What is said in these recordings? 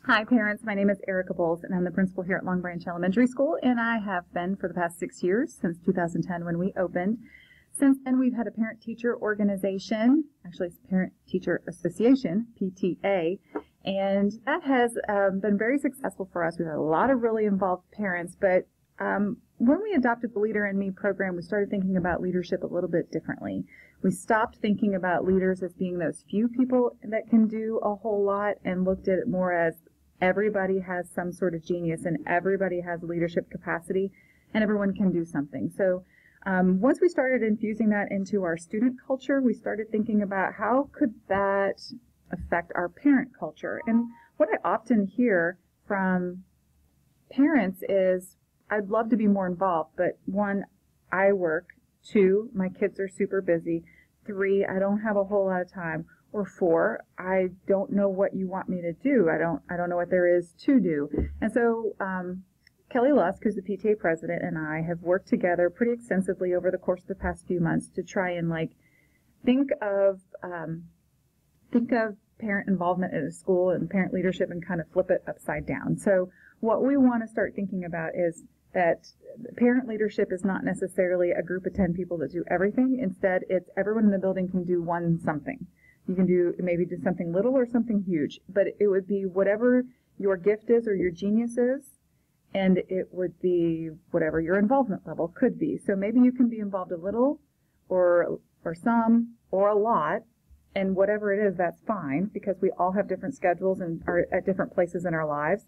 Hi parents, my name is Erica Bowles and I'm the principal here at Longbranch Elementary School, and I have been for the past 6 years, since 2010 when we opened. Since then we've had a parent-teacher organization, actually it's Parent-Teacher Association, PTA, and that has been very successful for us. We've had a lot of really involved parents, but when we adopted the Leader in Me program, we started thinking about leadership a little bit differently. We stopped thinking about leaders as being those few people that can do a whole lot and looked at it more as everybody has some sort of genius and everybody has leadership capacity and everyone can do something. So once we started infusing that into our student culture, we started thinking about how could that affect our parent culture. And what I often hear from parents is, I'd love to be more involved, but 1, I work, 2, my kids are super busy, 3, I don't have a whole lot of time, or 4, I don't know what you want me to do. I don't know what there is to do. And so Kelly Lusk, who's the PTA president, and I have worked together pretty extensively over the course of the past few months to try and think of parent involvement at a school and parent leadership and kind of flip it upside down. So what we want to start thinking about is that parent leadership is not necessarily a group of 10 people that do everything. Instead, it's everyone in the building can do something. You can do something little or something huge, but it would be whatever your gift is or your genius is, and it would be whatever your involvement level could be. So maybe you can be involved a little or some or a lot, and whatever it is, that's fine, because we all have different schedules and are at different places in our lives,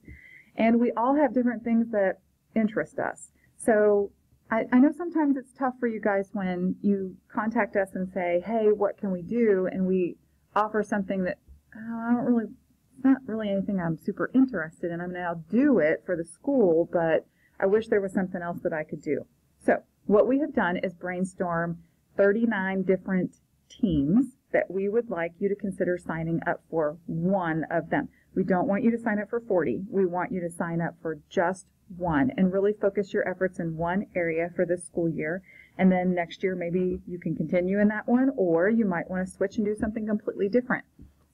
and we all have different things that interest us. So I know sometimes it's tough for you guys when you contact us and say, hey, what can we do? And we offer something that, it's not really anything I'm super interested in. I mean, I'll do it for the school, but I wish there was something else that I could do. So what we have done is brainstorm 39 different teams that we would like you to consider signing up for one of them. We don't want you to sign up for 40. We want you to sign up for just one and really focus your efforts in one area for this school year. And then next year, maybe you can continue in that one, or you might want to switch and do something completely different.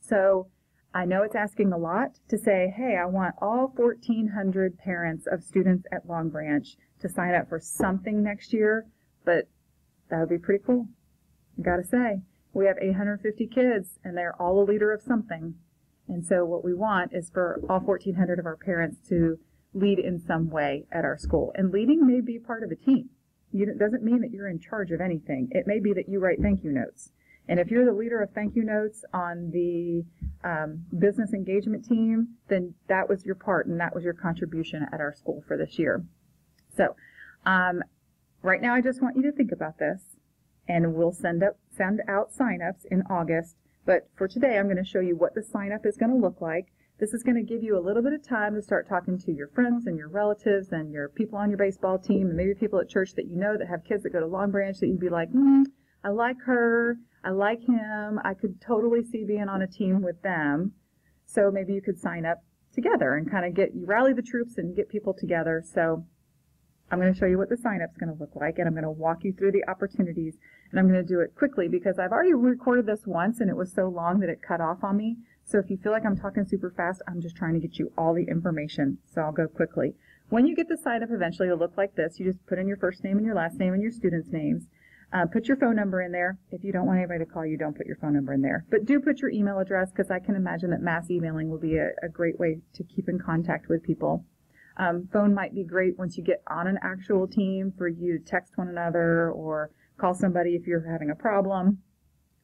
So I know it's asking a lot to say, hey, I want all 1,400 parents of students at Longbranch to sign up for something next year, but that would be pretty cool. I gotta say, we have 850 kids and they're all a leader of something. And so what we want is for all 1,400 of our parents to lead in some way at our school. And leading may be part of a team. It doesn't mean that you're in charge of anything. It may be that you write thank you notes. And if you're the leader of thank you notes on the business engagement team, then that was your part and that was your contribution at our school for this year. So right now I just want you to think about this, and we'll send out sign-ups in August. But for today, I'm going to show you what the sign-up is going to look like. This is going to give you a little bit of time to start talking to your friends and your relatives and your people on your baseball team and maybe people at church that you know that have kids that go to Longbranch that you'd be like, I like her, I like him, I could totally see being on a team with them. So maybe you could sign up together and kind of rally the troops and get people together. So I'm going to show you what the sign-up is going to look like, and I'm going to walk you through the opportunities, and I'm going to do it quickly because I've already recorded this once and it was so long that it cut off on me. So if you feel like I'm talking super fast, I'm just trying to get you all the information, so I'll go quickly. When you get the sign-up, eventually it'll look like this. You just put in your first name and your last name and your students' names. Put your phone number in there. If you don't want anybody to call you, don't put your phone number in there. But do put your email address, because I can imagine that mass emailing will be a great way to keep in contact with people. Phone might be great once you get on an actual team for you to text one another or call somebody if you're having a problem.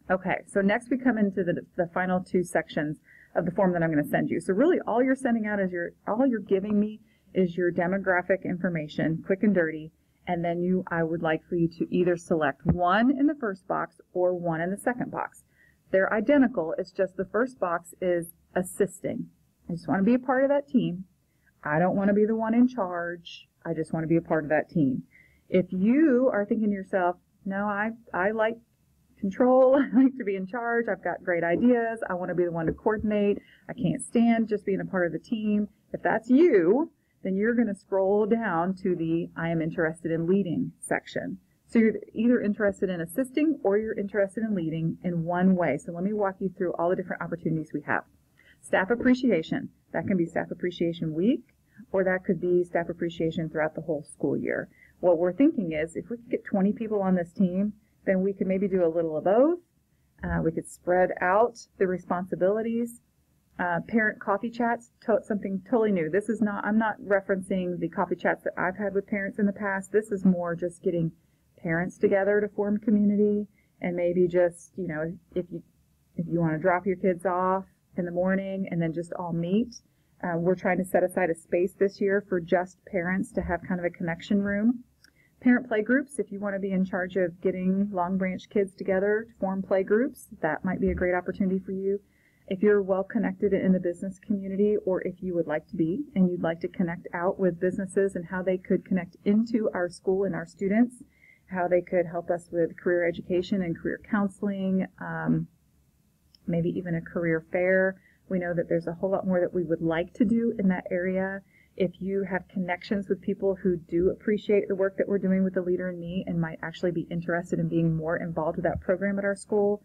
Okay, so next we come into the final 2 sections of the form that I'm going to send you. So really all you're sending out is all you're giving me is your demographic information, quick and dirty, and then I would like for you to either select 1 in the first box or 1 in the second box. They're identical, it's just the first box is assisting. I just want to be a part of that team. I don't want to be the one in charge. I just want to be a part of that team. If you are thinking to yourself, no, I like control, I like to be in charge, I've got great ideas, I want to be the one to coordinate, I can't stand just being a part of the team. If that's you, then you're going to scroll down to the I am interested in leading section. So you're either interested in assisting or you're interested in leading in one way. So let me walk you through all the different opportunities we have. Staff appreciation. That can be Staff Appreciation Week, or that could be staff appreciation throughout the whole school year. What we're thinking is if we could get 20 people on this team, then we could maybe do a little of both. We could spread out the responsibilities. Parent coffee chats, something totally new. This is not, I'm not referencing the coffee chats that I've had with parents in the past. This is more just getting parents together to form community, and maybe just, you know, if you want to drop your kids off in the morning and then just all meet. We're trying to set aside a space this year for just parents to have kind of a connection room. Parent play groups, if you want to be in charge of getting Longbranch kids together to form play groups, that might be a great opportunity for you. If you're well connected in the business community, or if you would like to be and you'd like to connect out with businesses and how they could connect into our school and our students, how they could help us with career education and career counseling, maybe even a career fair. We know that there's a whole lot more that we would like to do in that area. If you have connections with people who do appreciate the work that we're doing with the Leader in Me and might actually be interested in being more involved with that program at our school,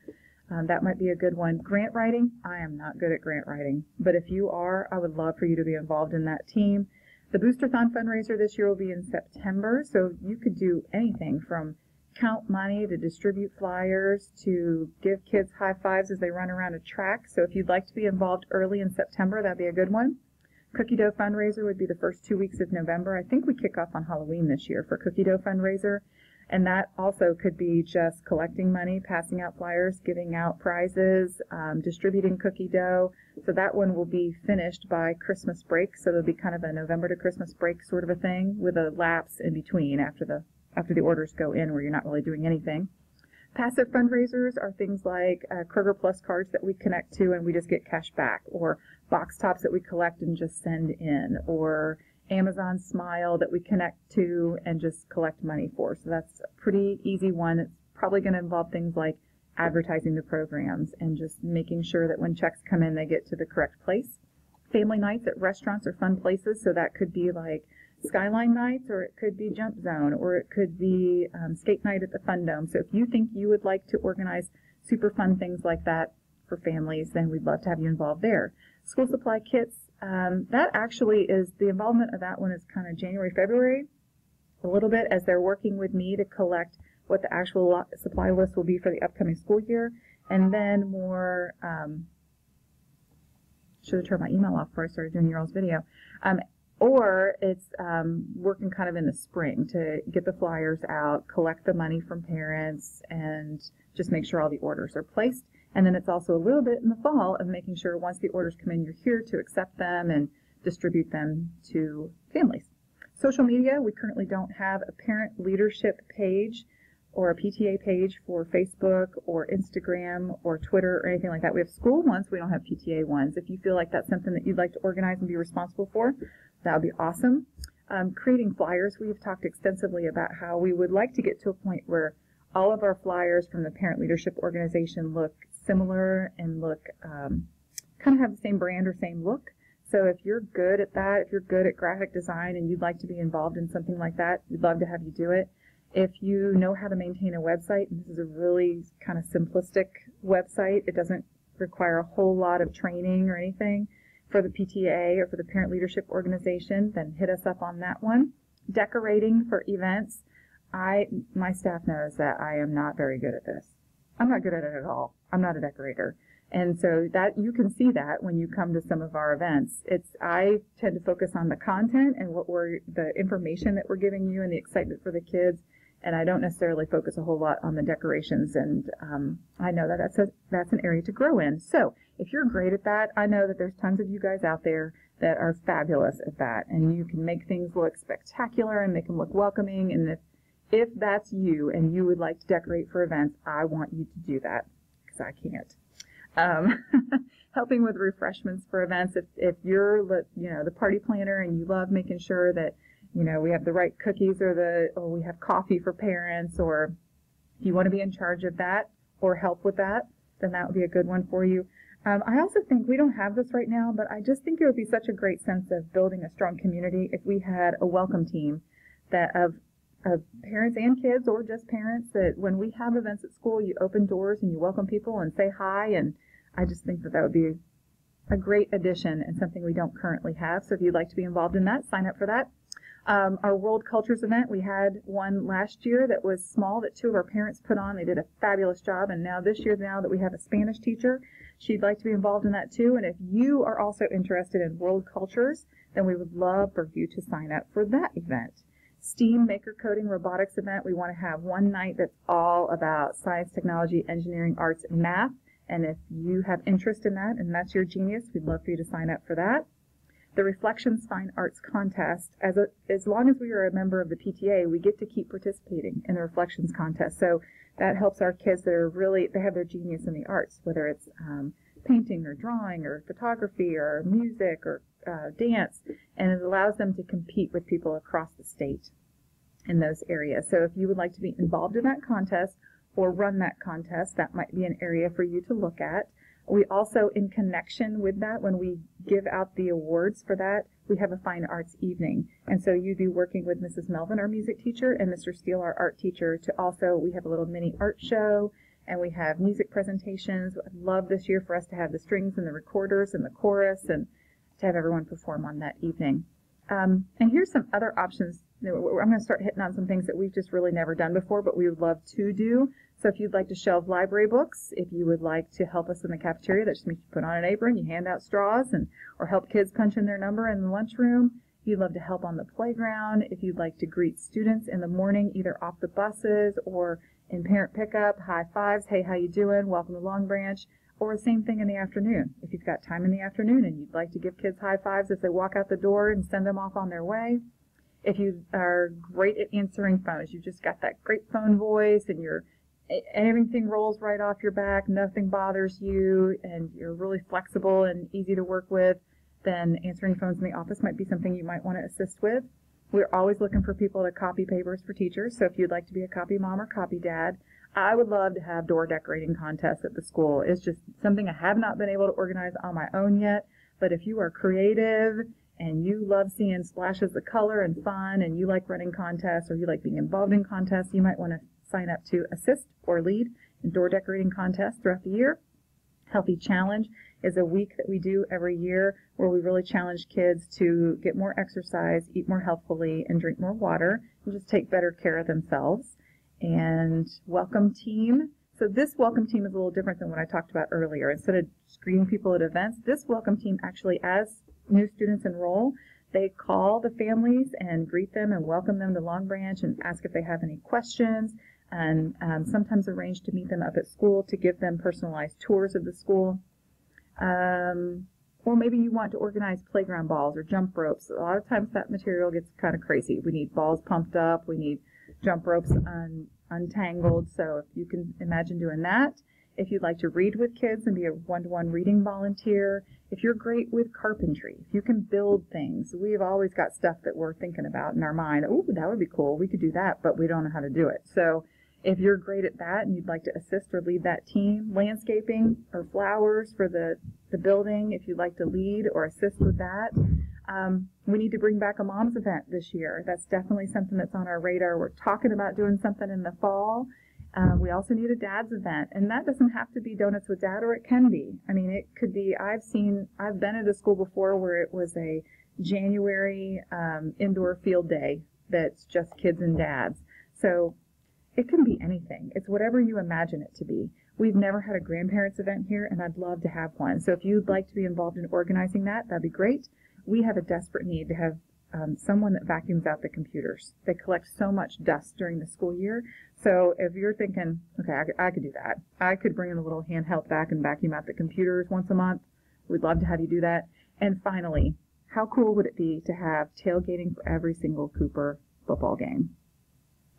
that might be a good one. Grant writing, I am not good at grant writing, but if you are, I would love for you to be involved in that team. The Boosterthon fundraiser this year will be in September, so you could do anything from count money to distribute flyers to give kids high fives as they run around a track. So if you'd like to be involved early in September, that'd be a good one. Cookie dough fundraiser would be the first 2 weeks of November. I think we kick off on Halloween this year for cookie dough fundraiser. And that also could be just collecting money, passing out flyers, giving out prizes, distributing cookie dough. So that one will be finished by Christmas break. So there'll be kind of a November to Christmas break sort of a thing with a lapse in between after the orders go in where you're not really doing anything. Passive fundraisers are things like Kroger Plus cards that we connect to and we just get cash back, or box tops that we collect and just send in, or Amazon Smile that we connect to and just collect money for. So that's a pretty easy one. It's probably going to involve things like advertising the programs and just making sure that when checks come in, they get to the correct place. Family nights at restaurants are fun places, so that could be like Skyline nights, or it could be Jump Zone, or it could be skate night at the Fun Dome. So if you think you would like to organize super fun things like that for families, then we'd love to have you involved there. School supply kits, that actually is, the involvement of that one is kind of January, February, a little bit as they're working with me to collect what the actual supply list will be for the upcoming school year, and then more, should have turned my email off before I started doing your all's video. Or it's working kind of in the spring to get the flyers out, collect the money from parents, and just make sure all the orders are placed. And then it's also a little bit in the fall of making sure once the orders come in, you're here to accept them and distribute them to families. Social media, we currently don't have a parent leadership page or a PTA page for Facebook or Instagram or Twitter or anything like that. We have school ones, we don't have PTA ones. If you feel like that's something that you'd like to organize and be responsible for, that would be awesome. Creating flyers, we've talked extensively about how we would like to get to a point where all of our flyers from the Parent Leadership Organization look similar and look kind of have the same brand or same look. So if you're good at that, if you're good at graphic design and you'd like to be involved in something like that, we'd love to have you do it. If you know how to maintain a website, and this is a really kind of simplistic website, it doesn't require a whole lot of training or anything for the PTA or for the Parent Leadership Organization, then hit us up on that one. Decorating for events. My staff knows that I am not very good at this. I'm not good at it at all. I'm not a decorator. And so that you can see that when you come to some of our events. I tend to focus on the content and the information that we're giving you and the excitement for the kids, and I don't necessarily focus a whole lot on the decorations. And I know that that's an area to grow in. So if you're great at that, I know that there's tons of you guys out there that are fabulous at that, and you can make things look spectacular and make them look welcoming. And if that's you and you would like to decorate for events, I want you to do that because I can't. Helping with refreshments for events. If you're the party planner and you love making sure that we have the right cookies or we have coffee for parents, or if you want to be in charge of that or help with that, then that would be a good one for you. I also think we don't have this right now, but I just think it would be such a great sense of building a strong community if we had a welcome team of parents and kids, or just parents, that when we have events at school, you open doors and you welcome people and say hi. And I just think that would be a great addition and something we don't currently have. So if you'd like to be involved in that, sign up for that. Our World Cultures event, we had one last year that was small that 2 of our parents put on. They did a fabulous job. And now this year, now that we have a Spanish teacher, she'd like to be involved in that too. And if you are also interested in World Cultures, then we would love for you to sign up for that event. STEAM Maker Coding Robotics event, we want to have one night that's all about science, technology, engineering, arts, and math. And if you have interest in that and that's your genius, we'd love for you to sign up for that. The Reflections Fine Arts Contest, as long as we are a member of the PTA, we get to keep participating in the Reflections Contest. So that helps our kids that are really, they have their genius in the arts, whether it's painting or drawing or photography or music or dance, and it allows them to compete with people across the state in those areas. So if you would like to be involved in that contest or run that contest, that might be an area for you to look at. We also, in connection with that, when we give out the awards for that, we have a fine arts evening. And so you'd be working with Mrs. Melvin, our music teacher, and Mr. Steele, our art teacher, to also, we have a little mini art show, and we have music presentations. I'd love this year for us to have the strings and the recorders and the chorus, and to have everyone perform on that evening. And here's some other options. I'm going to start hitting on some things that we've just really never done before, but we would love to do. So if you'd like to shelve library books, if you would like to help us in the cafeteria, that just means you put on an apron, you hand out straws, or help kids punch in their number in the lunchroom. If you'd love to help on the playground, if you'd like to greet students in the morning, either off the buses or in parent pickup, high fives, hey, how you doing, welcome to Longbranch, or the same thing in the afternoon. If you've got time in the afternoon and you'd like to give kids high fives as they walk out the door and send them off on their way. If you are great at answering phones, you've just got that great phone voice and everything rolls right off your back, nothing bothers you, and you're really flexible and easy to work with, then answering phones in the office might be something you might want to assist with. We're always looking for people to copy papers for teachers, so if you'd like to be a copy mom or copy dad, I would love to have door decorating contests at the school. It's just something I have not been able to organize on my own yet, but if you are creative and you love seeing splashes of color and fun, and you like running contests, or you like being involved in contests, you might want to sign up to assist or lead in door decorating contests throughout the year. Healthy Challenge is a week that we do every year where we really challenge kids to get more exercise, eat more healthfully, and drink more water, and just take better care of themselves. And Welcome Team. So this Welcome Team is a little different than what I talked about earlier. Instead of just greeting people at events, this Welcome Team actually, as new students enroll, they call the families and greet them and welcome them to Longbranch and ask if they have any questions, and sometimes arrange to meet them up at school to give them personalized tours of the school. Or maybe you want to organize playground balls or jump ropes. A lot of times that material gets kind of crazy. We need balls pumped up, we need jump ropes untangled, so if you can imagine doing that. If you'd like to read with kids and be a one-to-one reading volunteer, if you're great with carpentry, if you can build things, we've always got stuff that we're thinking about in our mind. Oh, that would be cool, we could do that, but we don't know how to do it. So if you're great at that and you'd like to assist or lead that team, landscaping or flowers for the building, if you'd like to lead or assist with that. We need to bring back a mom's event this year. That's definitely something that's on our radar. We're talking about doing something in the fall. We also need a dad's event, and that doesn't have to be Donuts with Dad, or it can be. I mean, it could be, I've been at a school before where it was a January indoor field day that's just kids and dads. So it can be anything. It's whatever you imagine it to be. We've never had a grandparents event here, and I'd love to have one. So if you'd like to be involved in organizing that, that'd be great. We have a desperate need to have someone that vacuums out the computers. They collect so much dust during the school year. So if you're thinking, okay, I could do that. I could bring in a little handheld vac and vacuum out the computers once a month. We'd love to have you do that. And finally, how cool would it be to have tailgating for every single Cooper football game?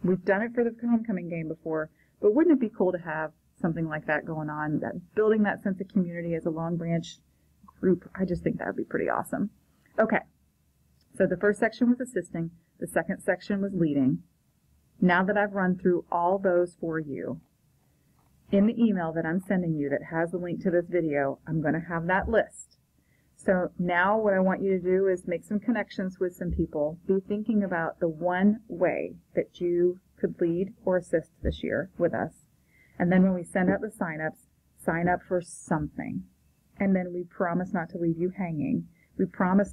We've done it for the homecoming game before, but wouldn't it be cool to have something like that going on, that building that sense of community as a Longbranch group? I just think that would be pretty awesome. Okay, so the first section was assisting, the second section was leading. Now that I've run through all those for you, in the email that I'm sending you that has the link to this video, I'm going to have that list. So now what I want you to do is make some connections with some people. Be thinking about the one way that you could lead or assist this year with us. And then when we send out the sign-ups, sign up for something. and then we promise not to leave you hanging. We promise